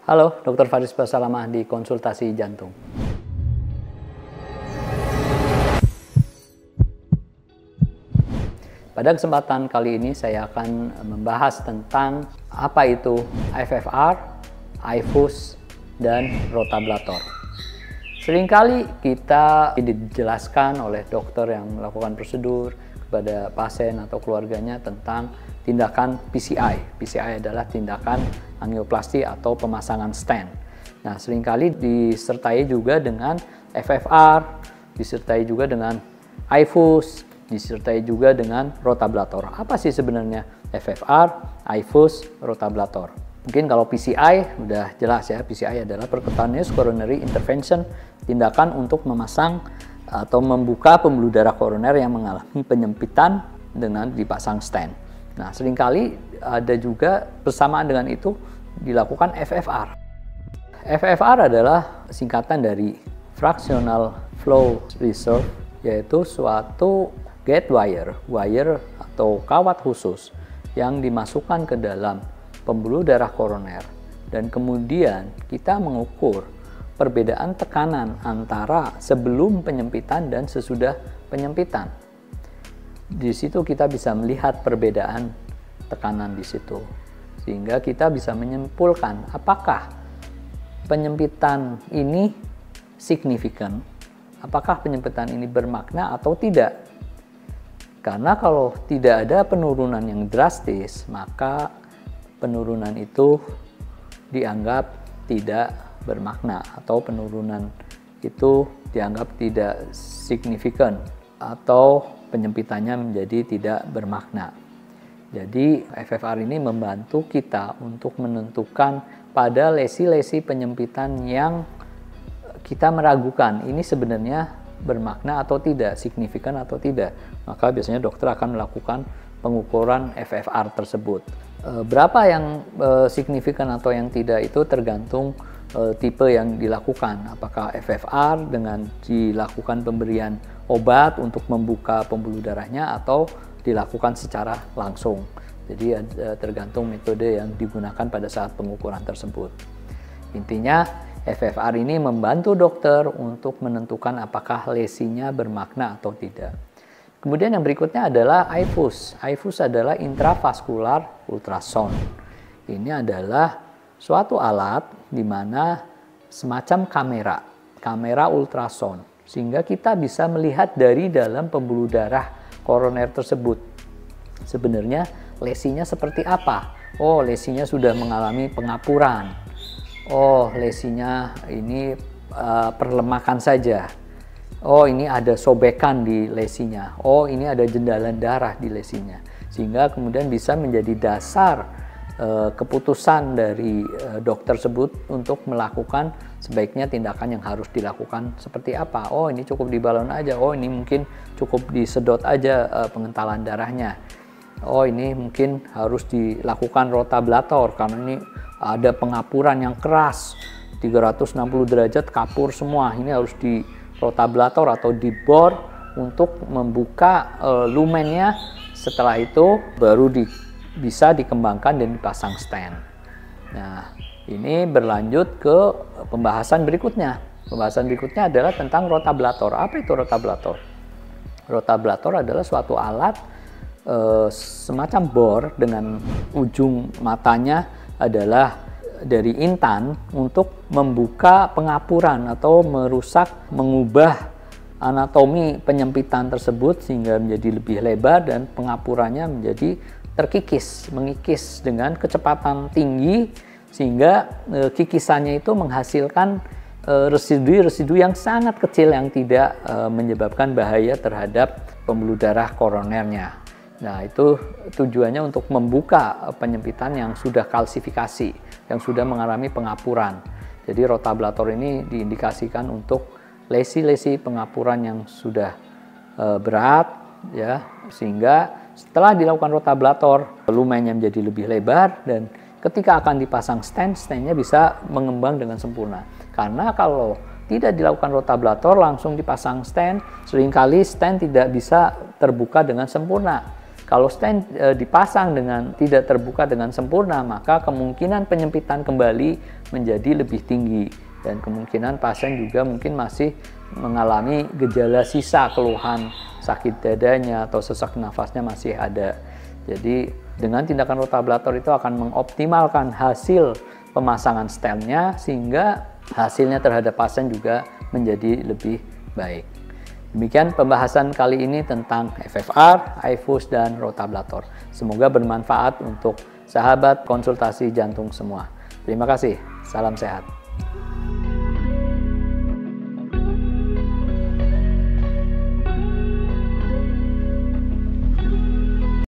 Halo, Dr. Faris Basalamah di Konsultasi Jantung. Pada kesempatan kali ini saya akan membahas tentang apa itu FFR, IFUS, dan rotablator. Seringkali kita dijelaskan oleh dokter yang melakukan prosedur kepada pasien atau keluarganya tentang tindakan PCI. PCI adalah tindakan angioplasti atau pemasangan stent. Nah, seringkali disertai juga dengan FFR, disertai juga dengan IFUS, disertai juga dengan rotablator. Apa sih sebenarnya FFR, IFUS, rotablator? Mungkin kalau PCI udah jelas ya, PCI adalah percutaneous coronary intervention, tindakan untuk memasang atau membuka pembuluh darah koroner yang mengalami penyempitan dengan dipasang stent. Nah, seringkali ada juga bersamaan dengan itu dilakukan FFR. FFR adalah singkatan dari fractional flow reserve, yaitu suatu gate wire atau kawat khusus yang dimasukkan ke dalam pembuluh darah koroner, dan kemudian kita mengukur perbedaan tekanan antara sebelum penyempitan dan sesudah penyempitan. Di situ kita bisa melihat perbedaan tekanan di situ, sehingga kita bisa menyimpulkan apakah penyempitan ini signifikan, apakah penyempitan ini bermakna atau tidak. Karena kalau tidak ada penurunan yang drastis, maka penurunan itu dianggap tidak bermakna, atau penurunan itu dianggap tidak signifikan, atau penyempitannya menjadi tidak bermakna. Jadi FFR ini membantu kita untuk menentukan pada lesi-lesi penyempitan yang kita meragukan ini sebenarnya bermakna atau tidak, signifikan atau tidak. Maka biasanya dokter akan melakukan pengukuran FFR tersebut. Berapa yang signifikan atau yang tidak itu tergantung tipe yang dilakukan. Apakah FFR dengan dilakukan pemberian obat untuk membuka pembuluh darahnya atau dilakukan secara langsung. Jadi tergantung metode yang digunakan pada saat pengukuran tersebut. Intinya FFR ini membantu dokter untuk menentukan apakah lesinya bermakna atau tidak. Kemudian yang berikutnya adalah IFUS. IFUS adalah intravascular ultrasound. Ini adalah suatu alat di mana semacam kamera ultrasound, sehingga kita bisa melihat dari dalam pembuluh darah koroner tersebut. Sebenarnya lesinya seperti apa? Oh, lesinya sudah mengalami pengapuran. Oh, lesinya ini perlemakan saja. Oh, ini ada sobekan di lesinya. Oh, ini ada jendalan darah di lesinya. Sehingga kemudian bisa menjadi dasar keputusan dari dokter tersebut untuk melakukan sebaiknya tindakan yang harus dilakukan seperti apa. Oh, ini cukup dibalon aja. Oh, ini mungkin cukup disedot aja pengentalan darahnya. Oh, ini mungkin harus dilakukan rotablator karena ini ada pengapuran yang keras, 360 derajat kapur semua. Ini harus di rotablator atau dibor untuk membuka lumennya. Setelah itu baru bisa dikembangkan dan dipasang stent. Nah, ini berlanjut ke pembahasan berikutnya. Pembahasan berikutnya adalah tentang rotablator. Apa itu rotablator? Rotablator adalah suatu alat semacam bor dengan ujung matanya adalah dari intan untuk membuka pengapuran atau mengubah anatomi penyempitan tersebut sehingga menjadi lebih lebar dan pengapurannya menjadi mengikis dengan kecepatan tinggi sehingga kikisannya itu menghasilkan residu yang sangat kecil yang tidak menyebabkan bahaya terhadap pembuluh darah koronernya. Nah, itu tujuannya untuk membuka penyempitan yang sudah kalsifikasi, yang sudah mengalami pengapuran. Jadi rotablator ini diindikasikan untuk lesi-lesi pengapuran yang sudah berat, ya, sehingga setelah dilakukan rotablator, lumennya menjadi lebih lebar dan ketika akan dipasang stentnya bisa mengembang dengan sempurna. Karena kalau tidak dilakukan rotablator langsung dipasang stent, seringkali stent tidak bisa terbuka dengan sempurna. Kalau stent dipasang dengan tidak terbuka dengan sempurna, maka kemungkinan penyempitan kembali menjadi lebih tinggi, dan kemungkinan pasien juga mungkin masih mengalami gejala sisa keluhan sakit dadanya atau sesak nafasnya masih ada. Jadi dengan tindakan rotablator itu akan mengoptimalkan hasil pemasangan stentnya sehingga hasilnya terhadap pasien juga menjadi lebih baik. Demikian pembahasan kali ini tentang FFR, iFuse, dan rotablator. Semoga bermanfaat untuk sahabat konsultasi jantung semua. Terima kasih. Salam sehat.